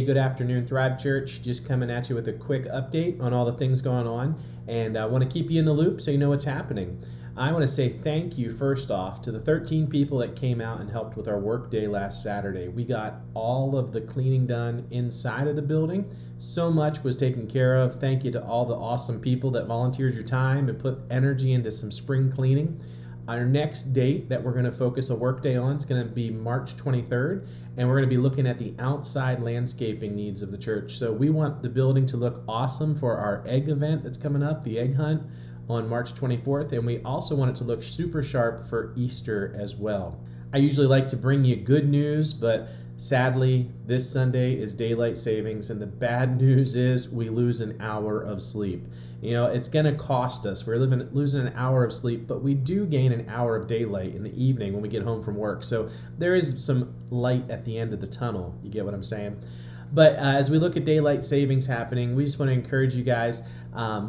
Hey, good afternoon, Thrive Church. Just coming at you with a quick update on all the things going on, and I want to keep you in the loop so you know what's happening. I want to say thank you, first off, to the 13 people that came out and helped with our work day last Saturday. We got all of the cleaning done inside of the building. So much was taken care of. Thank you to all the awesome people that volunteered your time and put energy into some spring cleaning. Our next date that we're going to focus a workday on is going to be March 23rd, and we're going to be looking at the outside landscaping needs of the church. So we want the building to look awesome for our egg event that's coming up, the egg hunt, on March 24th, and we also want it to look super sharp for Easter as well. I usually like to bring you good news, but sadly, this Sunday is daylight savings, and the bad news is we lose an hour of sleep. You know, it's going to cost us. We're losing an hour of sleep, but we do gain an hour of daylight in the evening when we get home from work. So there is some light at the end of the tunnel. You get what I'm saying? But as we look at daylight savings happening, we just want to encourage you guys.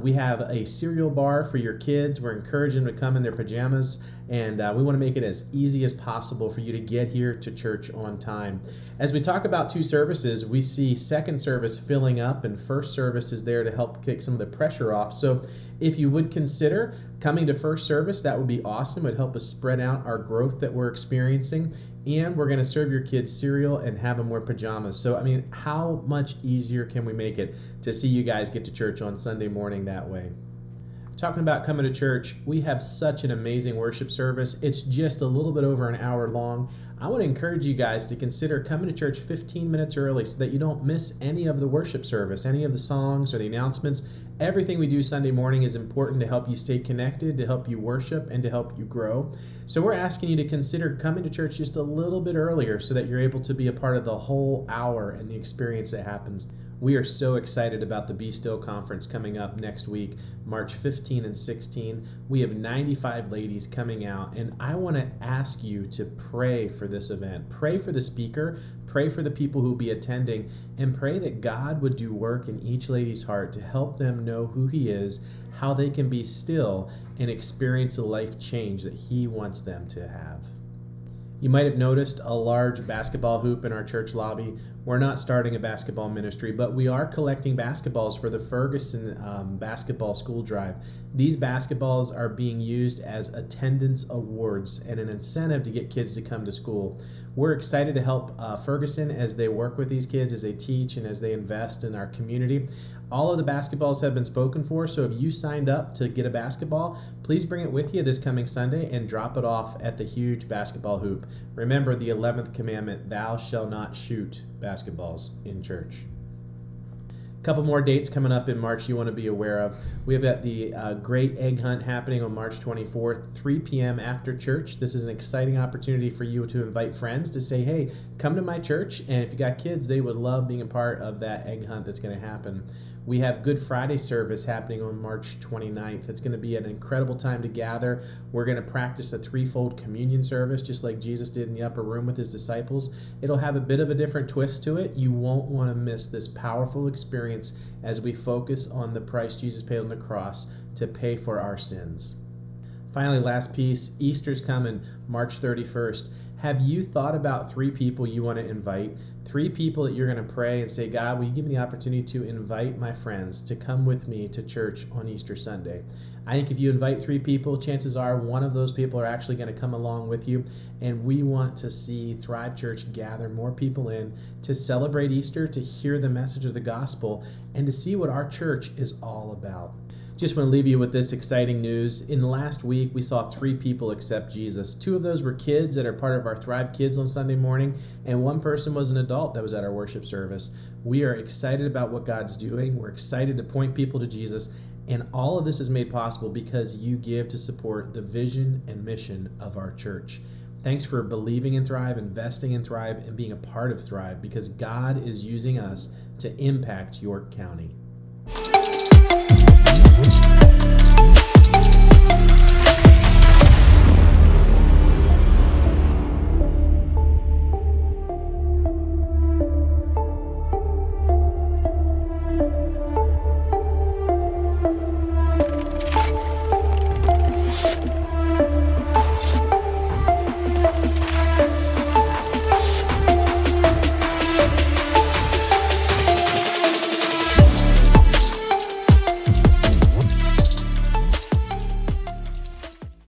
We have a cereal bar for your kids. We're encouraging them to come in their pajamas, and we want to make it as easy as possible for you to get here to church on time. As we talk about two services, we see second service filling up, and first service is there to help kick some of the pressure off. So if you would consider coming to first service, that would be awesome. It would help us spread out our growth that we're experiencing. And we're going to serve your kids cereal and have them wear pajamas. So, I mean, how much easier can we make it to see you guys get to church on Sunday morning that way? Talking about coming to church, we have such an amazing worship service. It's just a little bit over an hour long. I want to encourage you guys to consider coming to church 15 minutes early so that you don't miss any of the worship service, any of the songs or the announcements. Everything we do Sunday morning is important to help you stay connected, to help you worship, and to help you grow. So we're asking you to consider coming to church just a little bit earlier so that you're able to be a part of the whole hour and the experience that happens. We are so excited about the Be Still Conference coming up next week, March 15 and 16. We have 95 ladies coming out, and I want to ask you to pray for this event. Pray for the speaker, pray for the people who will be attending, and pray that God would do work in each lady's heart to help them know who He is, how they can be still, and experience a life change that He wants them to have. You might have noticed a large basketball hoop in our church lobby. We're not starting a basketball ministry, but we are collecting basketballs for the Ferguson basketball school drive. These basketballs are being used as attendance awards and an incentive to get kids to come to school. We're excited to help Ferguson as they work with these kids, as they teach, and as they invest in our community. All of the basketballs have been spoken for, so if you signed up to get a basketball, please bring it with you this coming Sunday and drop it off at the huge basketball hoop. Remember the 11th commandment, thou shalt not shoot basketballs in church. A couple more dates coming up in March you want to be aware of. We've got the Great Egg Hunt happening on March 24th, 3 p.m. after church. This is an exciting opportunity for you to invite friends to say, hey, come to my church, and if you got kids, they would love being a part of that egg hunt that's going to happen. We have Good Friday service happening on March 29th. It's going to be an incredible time to gather. We're going to practice a threefold communion service, just like Jesus did in the upper room with His disciples. It'll have a bit of a different twist to it. You won't want to miss this powerful experience as we focus on the price Jesus paid on the cross to pay for our sins. Finally, last piece, Easter's coming, March 31st. Have you thought about 3 people you want to invite? 3 people that you're going to pray and say, God, will you give me the opportunity to invite my friends to come with me to church on Easter Sunday? I think if you invite 3 people, chances are one of those people are actually going to come along with you. And we want to see Thrive Church gather more people in to celebrate Easter, to hear the message of the gospel, and to see what our church is all about. Just want to leave you with this exciting news. In the last week, we saw 3 people accept Jesus. 2 of those were kids that are part of our Thrive Kids on Sunday morning, and 1 person was an adult that was at our worship service. We are excited about what God's doing. We're excited to point people to Jesus, and all of this is made possible because you give to support the vision and mission of our church. Thanks for believing in Thrive, investing in Thrive, and being a part of Thrive, because God is using us to impact York County.